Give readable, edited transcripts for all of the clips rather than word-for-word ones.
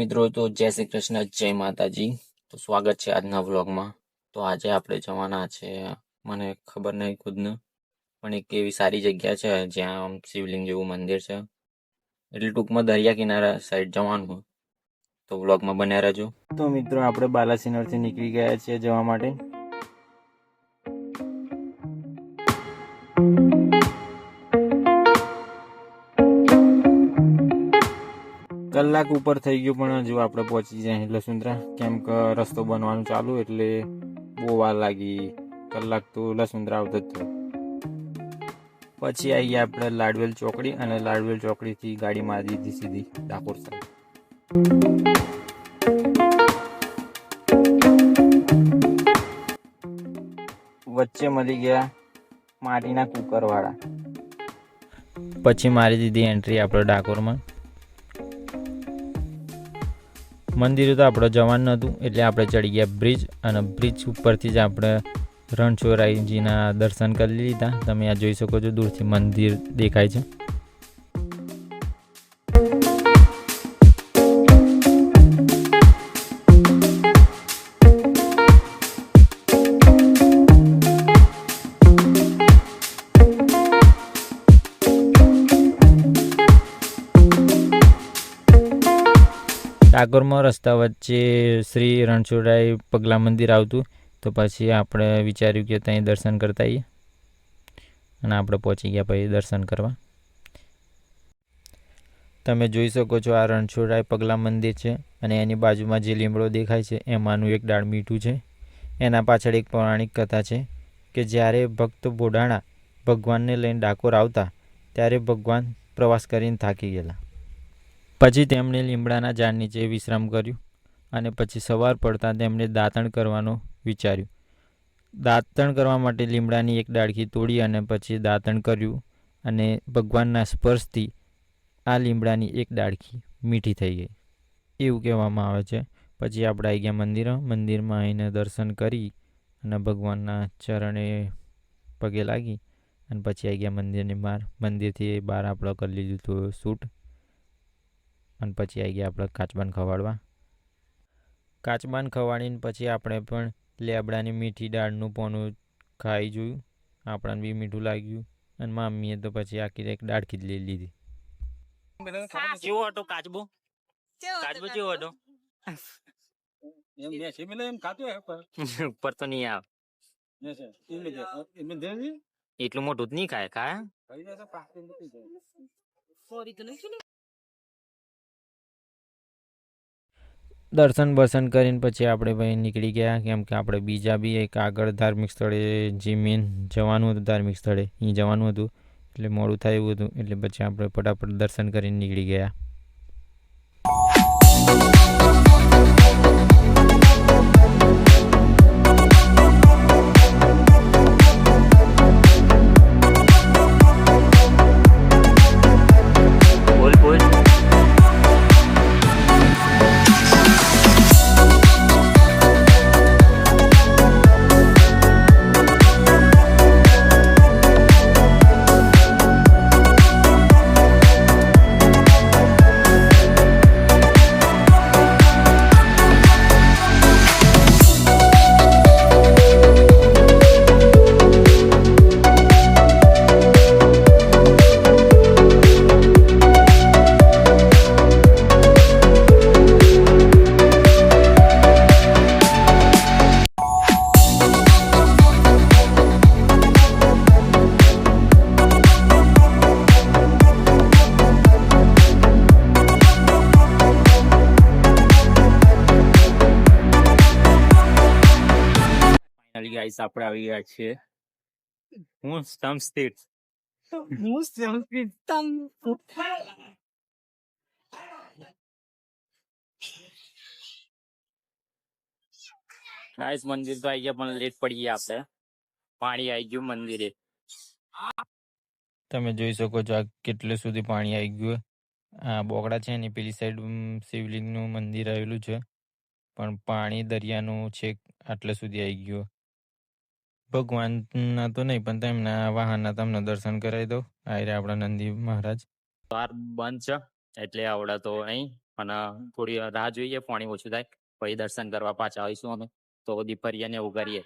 મિત્રો, તો જય શ્રી કૃષ્ણ, જય માતાજી. તો સ્વાગત છે આજના વ્લોગમાં. તો આજે આપણે જવાના છે, મને ખબર નહીં ખુદને, પણ એક એવી સારી જગ્યા છે જ્યાં આમ શિવલિંગ જેવું મંદિર છે. એટલે ટૂંકમાં દરિયા કિનારા સાઈડ જવાનું. તો વ્લોગમાં બન્યા રહેજો. તો મિત્રો, આપણે બાલાસિનોરથી નીકળી ગયા છીએ જવા માટે. કલાક ઉપર થઈ ગયું, પણ હજુ આપણે પહોંચી જાય લસુંદરા, કેમ કે રસ્તો બનવાનું ચાલુ એટલે બહુ વાર લાગી. કલાક તો લસુંદરા આવતો જ થયો. પછી આવી ગયા આપણે લાડવેલ ચોકડી, અને લાડવેલ ચોકડીથી ગાડી મારી દીધી સીધી ડાકોર સાઈડ. વચ્ચે મળી ગયા માટીના કુકરવાળા. પછી મારી દીધી એન્ટ્રી આપણે ડાકોરમાં. મંદિરે તો આપણે જવાનું નહોતું, એટલે આપણે ચડી ગયા બ્રિજ, અને બ્રિજ ઉપરથી જ આપણે રણછોડરાયજીના દર્શન કરી લીધા. તમે આ જોઈ શકો છો, દૂરથી મંદિર દેખાય છે. ડાકોરમાં રસ્તા વચ્ચે શ્રી રણછોડરાય પગલા મંદિર આવતું, તો પછી આપણે વિચાર્યું કે ત્યાં દર્શન કરતા આવીએ, અને આપણે પહોંચી ગયા પછી દર્શન કરવા. તમે જોઈ શકો છો, આ રણછોડરાય પગલા મંદિર છે, અને એની બાજુમાં જે લીમડો દેખાય છે એમાંનું એક ડાળ મીઠું છે. એના પાછળ એક પૌરાણિક કથા છે કે જ્યારે ભક્ત બોડાણા ભગવાનને લઈને ડાકોર આવતા, ત્યારે ભગવાન પ્રવાસ કરીને થાકી ગયેલા. પછી તેમણે લીમડાના ઝાડ નીચે વિશ્રામ કર્યું, અને પછી સવાર પડતા તેમણે દાંતણ કરવાનું વિચાર્યું. દાંતણ કરવા માટે લીમડાની એક ડાળખી તોડી અને પછી દાંતણ કર્યું, અને ભગવાનના સ્પર્શથી આ લીમડાની એક ડાળખી મીઠી થઈ ગઈ, એવું કહેવામાં આવે છે. પછી આપણે આવી ગયા મંદિરમાં આવીને દર્શન કરી અને ભગવાનના ચરણે પગે લાગી, અને પછી આવી ગયા મંદિરની બહાર. મંદિરથી બહાર આપણે કરી લીધું હતું શૂટ, અને પછી આવી ગયા આપણે કાચબાન ખવાડવા. કાચબાન ખવાડીને પછી આપણે પણ લેબડાની મીઠી દાળનું પોનું ખાઈ જોયું. આપણને બી મીઠું લાગ્યું, અને મમ્મીએ તો પછી આખી એક ડાળખી જ લઈ લીધી. કેવો હતો કાચબો? કાચબો કેવો હતો? ઉપર તો નહીં આવે, એટલું મોટું જ નહીં ખાય. ખાય દર્શન બર્શન કરીને પછી આપણે ભાઈ નીકળી ગયા, કેમ કે આપણે બીજા બી એક આગળ ધાર્મિક સ્થળે, જે મેન જવાનું હતું ધાર્મિક સ્થળે, અહીં જવાનું હતું, એટલે મોડું થાય એવું હતું. એટલે પછી આપણે ફટાફટ દર્શન કરીને નીકળી ગયા. ગાઈસ, આપણે આવી ગયા છીએ હું સ્તંભ સ્થિત. ગાઈસ, મંદિર તો આવી ગયા, પણ લેટ પડી ગયા. આપણે પાણી આવી ગયું મંદિરે. તમે જોઈ શકો છો આ કેટલે સુધી પાણી આવી ગયું. આ બોગડા છે ને પેલી સાઈડ શિવલિંગનું મંદિર આવેલું છે, પણ પાણી દરિયાનું છેક આટલે સુધી આવી ગયું. ભગવાનના તો નહીં, પણ તેમના વાહનના તમને દર્શન કરાવી દો. આ રહ્યા આપણા નંદી મહારાજ. દ્વાર બંધ છે, એટલે આવડા તો અહીં અને થોડી રાહ જોઈએ, પાણી ઓછું થાય પછી દર્શન કરવા પાછા આવીશું અમે. તો દીપરિયા ને એવું કરીએ.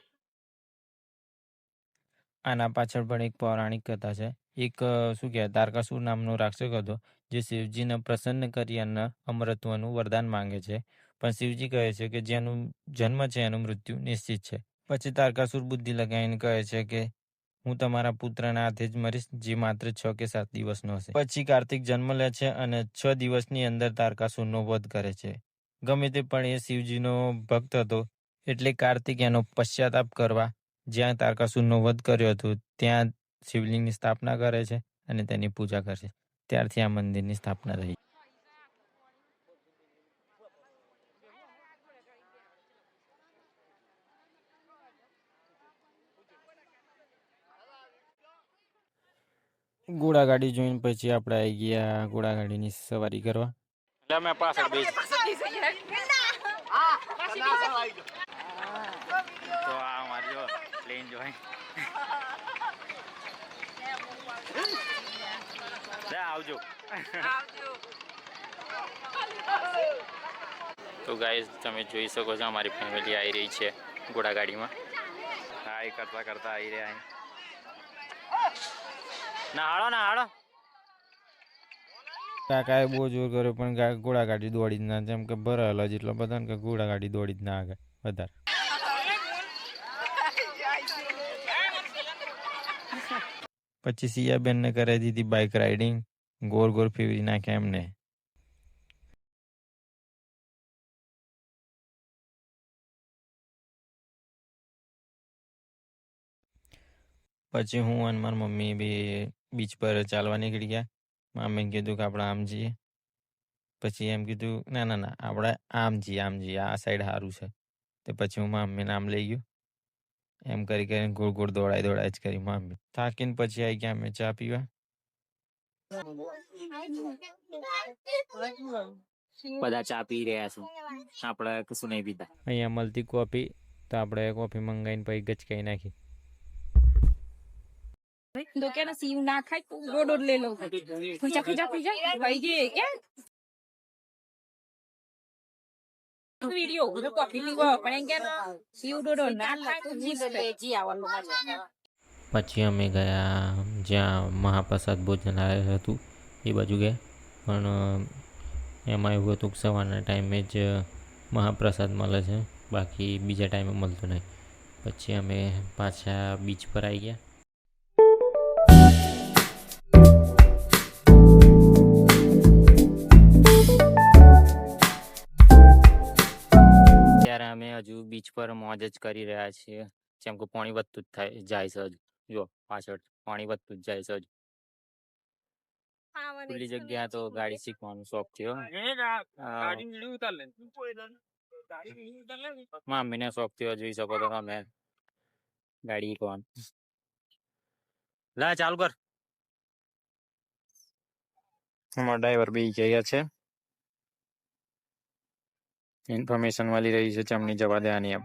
આના પાછળ પણ એક પૌરાણિક કથા છે. એક શું કહેવાય, તારકાસુર નામનો રાક્ષસ હતો, જે શિવજીને પ્રસન્ન કરી અને અમરત્વનું વરદાન માંગે છે. પણ શિવજી કહે છે કે જેનું જન્મ છે એનું મૃત્યુ નિશ્ચિત છે. પછી તારકાસુર બુદ્ધિ લગાવીને કહે છે કે હું તમારા પુત્રના હાથે જ મરીશ, જે માત્ર 6 કે 7 દિવસનો હશે. પછી કાર્તિક જન્મ લે છે અને 6 દિવસની અંદર તારકાસુરનો વધ કરે છે. ગમે તે પણ એ શિવજીનો ભક્ત હતો, એટલે કાર્તિક એનો પશ્ચાતાપ કરવા જ્યાં તારકાસુરનો વધ કર્યો હતો ત્યાં શિવલિંગની સ્થાપના કરે છે અને તેની પૂજા કરે છે. ત્યારથી આ મંદિરની સ્થાપના રહી. ઘોડાગાડી જોઈને પછી આપણે આવી ગયા ઘોડાગાડીની સવારી કરવા. અમે પાછળ બેસી તો આ અમારી જો પ્લેન જોઈ આવજો. તો ગાઈઝ તમે જોઈ શકો છો અમારી ફેમિલી આવી રહી છે ઘોડાગાડીમાં. હાય કરતા કરતા આવી રહ્યા. ના હાડો કાકાએ બહુ જોર કર્યો પણ ઘોડાગાડી દોડી જ ના, જેમ કે ભરાયેલા જેટલા બધા ને કે ઘોડાગાડી દોડી જ ના આગળ વધારે. પછી સિયાબેનને કરાવી દીધી બાઇક રાઇડિંગ, ગોળ ગોળ ફેરવી નાખ્યા એમને. પછી હું અને મારી મમ્મી બી બીચ પર ચાલવા નીકળી ગયા. મમ્મીને કીધું કે આપણે આમ જઈએ. પછી એમ કીધું ના આપણે આમ જઈએ આ સાઈડ સારું છે. તો પછી હું મમ્મીને આમ લઈ ગયો. એમ કરીને ગોળ ગોળ દોડાય જ કરી મમ્મી. થાકીને પછી આવી ગયા અમે ચા પીવા. બધા ચા પી રહ્યા છે, આપણે કશું નહીં પીતા. અહીંયા મળતી કોફી તો આપણે કોફી મંગાવીને પછી ગચકાઈ નાખી. तो क्या ना सीव ना खाए तो डोड ले लो पूजा भाई जी क्या वीडियो तो कॉपी लीवा પણ કે सीव डोड ना खाए तो जी આવવાનું. પછી અમે ગયા જ્યાં મહાપ્રસાદ ભોજનાલય હતું એ બાજુ ગયા. પણ એમાં એવું હતું કે સવારના ટાઈમે જ મહાપ્રસાદ મળે છે, બાકી બીજા ટાઈમે મળતો નહીં. પછી અમે પાછા બીચ પર આવી ગયા. ત્યારે અમે હજુ બીચ પર મોજ જ કરી રહ્યા છીએ, જેમ કે પાણી વધતું જ જાય છે. હજુ જો પાછળ પાણી વધતું જ જાય છે. હજુ ખુલ્લી જગ્યા તો ગાડી શીખવાનો શોખ થયો. મમ્મીને શોખ થયો, જોઈ શકો તો તમે ગાડી શીખવાનું. લા ચાલુ કર. અમારા ડ્રાઈવર બી ગયા છે, ઇન્ફોર્મેશન મળી રહી છે ચમની જવા દેવાની એમ.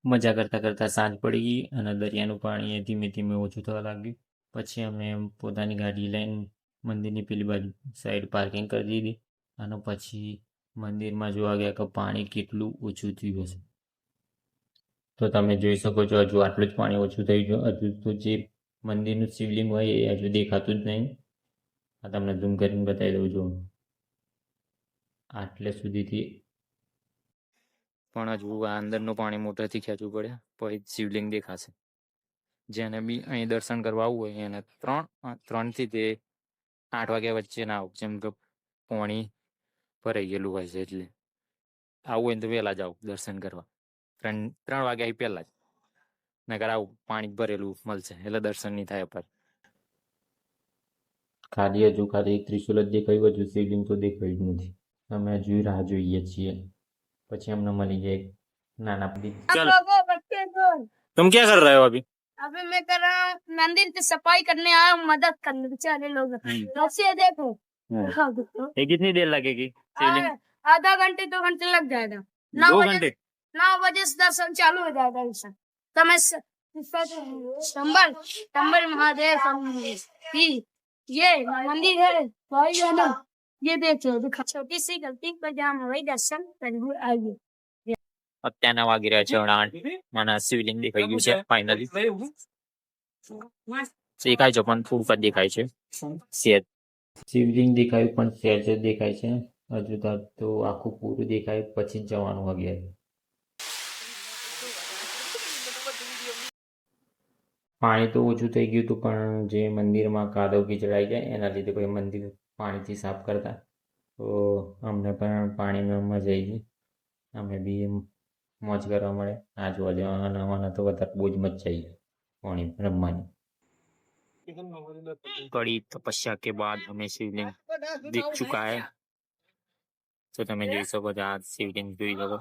મજા કરતા કરતા સાંજ પડી ગઈ અને દરિયાનું પાણી ધીમે ધીમે ઓછું થવા લાગ્યું. પછી અમે પોતાની ગાડી લઈને મંદિરની પેલી બાજુ સાઈડ પાર્કિંગ કરી દીધી અને પછી મંદિરમાં જોવા ગયા કે પાણી કેટલું ઓછું થયું હશે. તો તમે જોઈ શકો છો હજુ આટલું જ પાણી ઓછું થઈ ગયું. હજુ તો જે મંદિરનું શિવલિંગ હોય એ હજુ દેખાતું જ નહીં. આ તમને ઝૂમ કરીને બતાવી દઉં છું. આટલે સુધીથી પણ હજુ આ અંદરનું પાણી મોટરથી ખેંચવું પડે પછી શિવલિંગ દેખાશે. જેને બી અહીં દર્શન કરવા આવવું હોય એને 3 થી તે 8 વાગ્યા વચ્ચે ના આવું, જેમ કે પાણી ભરાઈ ગયેલું હોય છે. એટલે આવું હોય તો વહેલા જાવ દર્શન કરવા. 3 વાગ્યા પહેલા જ, નકર આવું પાણી ભરેલું મળશે એટલે દર્શન નહીં થાય. પર ખાલી ત્રિશુલ જ દેખાયું, હજુ શિવલિંગ તો દેખાયું જ નથી. અમે હજુ રાહ જોઈએ છીએ. પછી અમને મળી જાય નાના પડી. तुम क्या कर रहे हो अभी? अभी मैं कर रहा हूँ मंदिर की सफाई करने आया हूँ, मदद करने बेचारे लोग। से देखो ये कितनी देर लगेगी शिवलिंग? आधा घंटे 2 घंटे लग जाएगा। 2 घंटे 9 बजे से दर्शन चालू हो जाएगा दर्शन તમે संबल महादेव की ये मंदिर है भाई बहनों ये देखो छोटी सी गलती पर जाम वही दर्शन जरूर आइए અત્યારના વાગી રહ્યા છે 8 મને શિવલિંગ દેખાઈ ગયું છે ફાઇનલી દેખાય છે પણ થોડુંક જ દેખાય છે સેજ શિવલિંગ દેખાયું પણ સહેજ જ દેખાય છે. હજુ તો આખું પૂરું દેખાય પછી જ જવાનું વગેરે. પાણી તો ઓછું થઈ ગયું હતું પણ જે મંદિરમાં કાદવ કીચડાઈ જાય એના લીધે કોઈ મંદિર પાણીથી સાફ કરતા તો અમને પણ પાણીમાં મજા આવી ગઈ. અમે બી મોજ કરવા મળે. આ જોવા જવાના તો વધારે બહુ જ મજા આવી પાણી રમવાની. कड़ी तपस्या के बाद हमें शिवलिंग दिख चुका है तो તમે જોઈ શકો છો આ શિવલિંગ જોઈ શકો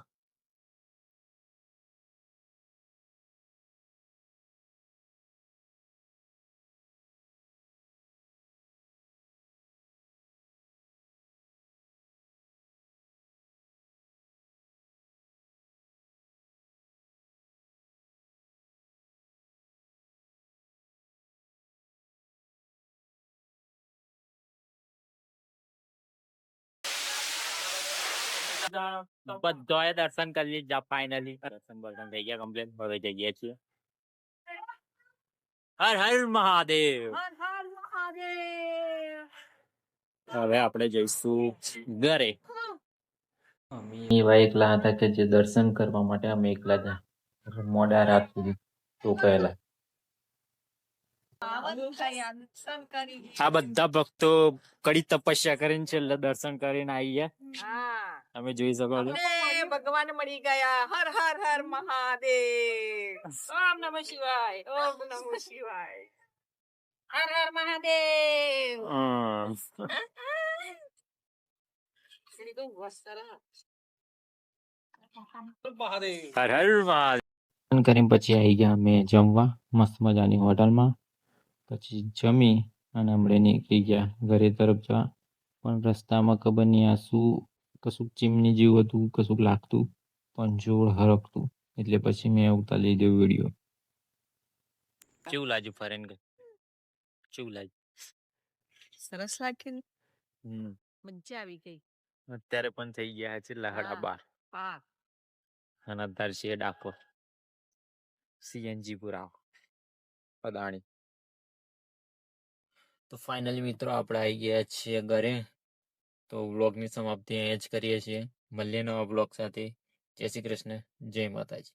બધાએ દર્શન કરી લીધા ફાઇનલી દર્શન બર્શન થઈ ગયા કમ્પ્લીટ હવે જઈએ છીએ હર હર મહાદેવ હવે આપણે જઈશું ઘરે અમે એવા એકલા હતા કે જે દર્શન કરવા માટે અમે એકલા જ મોડા રાત સુધી રોકાયેલા. આ બધા ભક્તો કડી તપસ્યા કરીને છેલ્લે દર્શન કરીને આવી ગયા હા તમે જોઈ શકો છો ભગવાન મળી ગયા હર હર હર મહાદેવ ઓમ નમઃ શિવાય ઓમ નમઃ શિવાય હર હર મહાદેવ શ્રી તો વસ્તરા હર હર મહાદેવ દર્શન કરીને પછી આવી ગયા અમે જમવા મસ્ત મજાની હોટલમાં. પછી જમી અને હમણાં નીકળી ગયા ઘરે તરફ જવા. પણ રસ્તામાં ખબર નહીં આ શું કશુંક ચીમની જેવું હતું કશુંક લાગતું પણ જોર હરકતું એટલે પછી મેં ઉતારી લીધો વિડીયો. કેવું લાગ્યું ફરેન કેવું લાગ્યું સરસ લાગ્યું હમ મજા આવી ગઈ અત્યારે પણ થઈ ગયા છે લહડા બાર હા અને અત્યારે છે ડાકોર સીએનજી પુરા અદાણી. તો ફાઇનલી મિત્રો આપણે આવી ગયા છીએ ઘરે. તો વ્લોગની સમાપ્તિ અહીંયા જ કરીએ છીએ. મળીએ નવા વ્લોગ સાથે. જય શ્રી કૃષ્ણ, જય માતાજી.